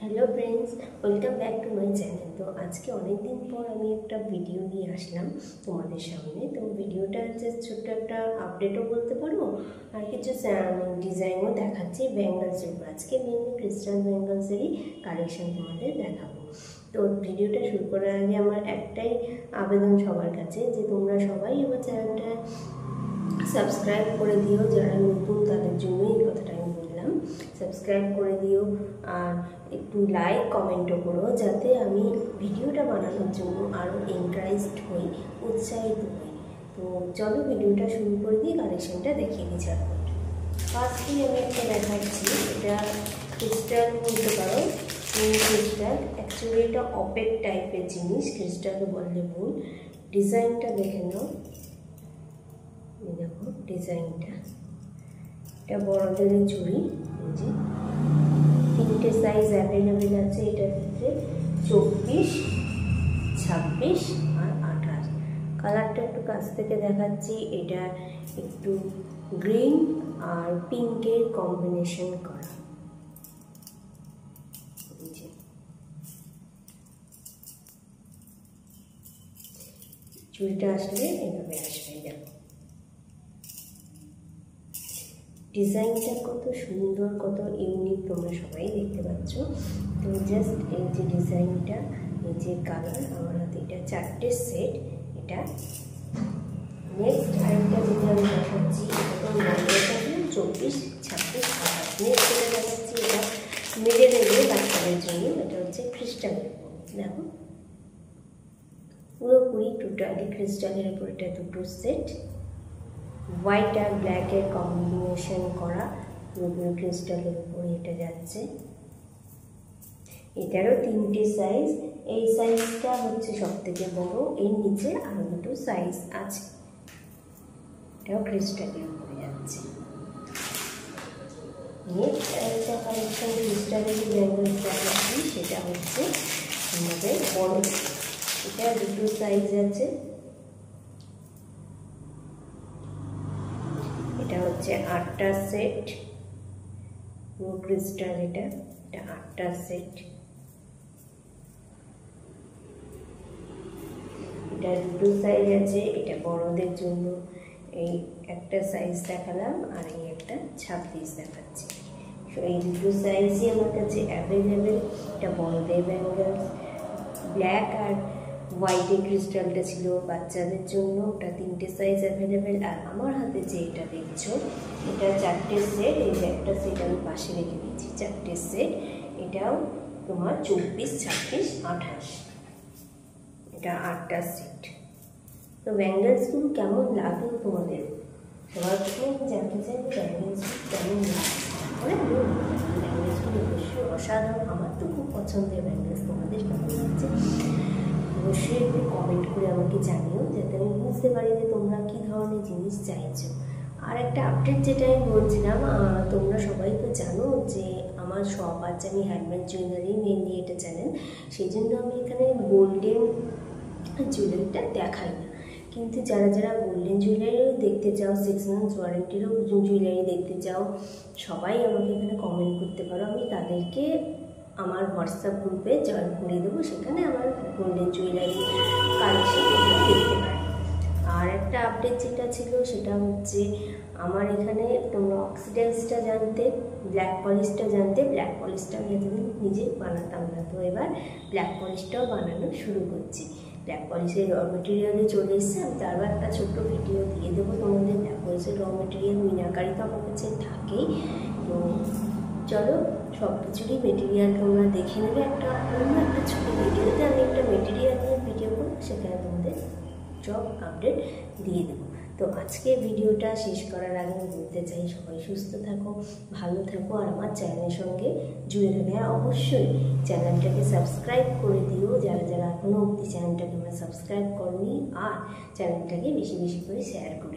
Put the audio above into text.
Hello friends, welcome back to my channel. তো আজকে অনেক দিন পর আমি একটা ভিডিও নিয়ে আসলাম তোমাদের সামনে। তো ভিডিওটা জাস্ট ছোট্ট একটা আপডেটও বলতে পারো, আর কিছু ডিজাইনও দেখাচ্ছি ব্যাঙ্গলসের উপর। আজকে মেনলি ক্রিস্টাল ব্যাঙ্গলসেরই কালেকশন তোমাদের দেখাবো। তো ভিডিওটা শুরু করার আগে আমার একটাই আবেদন সবার কাছে, যে তোমরা সবাই আমার চ্যানেলটা সাবস্ক্রাইব করে দিও। যারা নতুন তাদের জন্য এই কথাটা আমি বললাম, সাবস্ক্রাইব করে দিও আর একটু লাইক কমেন্টও করো, যাতে আমি ভিডিওটা বানানোর জন্য আরও এনকারেজড হই, উৎসাহিত হই। তো চলো ভিডিওটা শুরু করে দিয়ে কালেকশনটা দেখিয়ে দিই। ফার্স্টলি আমি একটা দেখাচ্ছি, এটা ক্রিস্টাল বলতে পারো, ক্রিস্টাল। অ্যাকচুয়ালি এটা অপেক টাইপের জিনিস, ক্রিস্টাল বললে ভুল। ডিজাইনটা দেখে নাও, দেখো ডিজাইনটা। এটা বড়দের চুড়ি, যে তিনটে সাইজ অ্যাভেলেবেল আছে এটার ক্ষেত্রে, 24, 26 আর 28। কালারটা একটু কাছ থেকে দেখাচ্ছি। এটা একটু গ্রিন আর পিঙ্কের কম্বিনেশন করা। চুড়িটা আসলে এভাবে আসবে, দেখো ডিজাইনটা কত সুন্দর, কত ইউনিক, তোমরা সবাই দেখতে পাচ্ছ। তো জাস্ট এই যে ডিজাইনটা, এই যে কালার, আমার হাতে এটা 4টে সেট। এটা নেক্সট আরেকটা যেটা আমি দেখাচ্ছি, এটা তো মডেলটা 24, 26, 28। নেক্সট যেটা দেখাচ্ছি, এটা মিডল এজে বাচ্চাদের জন্য। এটা হচ্ছে ক্রিস্টালের উপর, দেখো পুরোপুরি টোটালি ক্রিস্টালের উপর। এটা দুটো সেট, হোয়াইট আর ব্ল্যাকের কম্বিনেশন করা, পুরোপুরি ক্রিস্টালের উপর এটা যাচ্ছে। এটারও 3টে সাইজ। এই সাইজটা হচ্ছে সব থেকে বড়, এর নিচে আরো দুটো সাইজ আছে। এটাও ক্রিস্টালের উপরে যাচ্ছে। নেক্সট একটা কালেকশন ক্রিস্টালের ব্যাঙ্গলস দেখাচ্ছি, সেটা হচ্ছে আমাদের বড়। এটা দুটো সাইজ আছে। এটা হচ্ছে 8টা সেট, পুরো ক্রিস্টাল। এটা 8টা সেট। এটা দুটো সাইজ আছে। এটা বড়দের জন্য এই একটা সাইজ দেখালাম, আর এই একটা 26 দেখাচ্ছি। তো এই দুটো সাইজই আমার কাছে অ্যাভেলেবেল। এটা বড়দের ব্যাঙ্গলস, ব্ল্যাক আর হোয়াইটে ক্রিস্টালটা ছিল বাচ্চাদের জন্য। ওটা 3টে সাইজ অ্যাভেলেবেল। আর আমার হাতে যে এটা দেখছো, এটা 4টে সেট। এই যে একটা সেট আমি পাশে রেখে দিচ্ছি, 4টে সেট। এটাও তোমার 24, 26, 28। এটা 8টা সেট। তো ব্যাঙ্গলসগুলো কেমন লাগলো তোমাদের? সবার প্রথমে আমি জানতে চাই যে ব্যাঙ্গলসগুলো কেমন লাগছে। ব্যাঙ্গলসগুলো অবশ্যই অসাধারণ, আমার তো খুব পছন্দের ব্যাঙ্গলস। তোমাদের কেমন লাগছে অবশ্যই একটু কমেন্ট করে আমাকে জানিও, যাতে আমি বুঝতে পারি যে তোমরা কী ধরনের জিনিস চাইছো। আর একটা আপডেট যেটা আমি বলছিলাম, তোমরা সবাই তো জানো যে আমার শপ আছে, আমি হ্যান্ডমেড জুয়েলারি মেনলি এটা চ্যানেল। সেই জন্য আমি এখানে গোল্ডেন জুয়েলারিটা দেখাই না। কিন্তু যারা যারা গোল্ডেন জুয়েলারিও দেখতে চাও, 6 months ওয়ারেন্টিরও জুয়েলারি দেখতে চাও, সবাই আমাকে এখানে কমেন্ট করতে পারো। আমি তাদেরকে আমার হোয়াটসঅ্যাপ গ্রুপে জয়েন করে দেবো, সেখানে আমার গোল্ডেন জুয়েলারি কালেকশন দেখতে পারো। আর একটা আপডেট যেটা ছিল, সেটা হচ্ছে আমার এখানে তোমরা অক্সিডাইজটা জানতে, ব্ল্যাক পলিশটা জানতে। ব্ল্যাক পলিশটা আমি এতদিন নিজে বানাতাম না, তো এবার ব্ল্যাক পলিশটাও বানানো শুরু করছি। ব্ল্যাক পলিশের র মেটেরিয়ালে চলে এসছে। আমি তারও একটা ছোট্ট ভিডিও দিয়ে দেবো তোমাদের। ব্ল্যাক পলিশের র মেটেরিয়াল মিনাকারি তো আমার কাছে থাকেই। তো চলো সব কিছুরই মেটেরিয়াল তোমরা দেখে নেবে। একটা অন্য একটা ছোটো ভিডিওতে আমি একটা মেটেরিয়াল নিয়ে ভিডিও করবো, সেখানে তোমাদের সব আপডেট দিয়ে দেবো। তো আজকে ভিডিওটা শেষ করার আগে আমি বলতে চাই, সবাই সুস্থ থাকো, ভালো থাকো, আর আমার চ্যানেলের সঙ্গে জুড়ে থাকো। হ্যাঁ, অবশ্যই চ্যানেলটাকে সাবস্ক্রাইব করে দিও, যারা যারা এখনও অবধি চ্যানেলটাকে আমরা সাবস্ক্রাইব করনি। আর চ্যানেলটাকে বেশি বেশি করে শেয়ার করে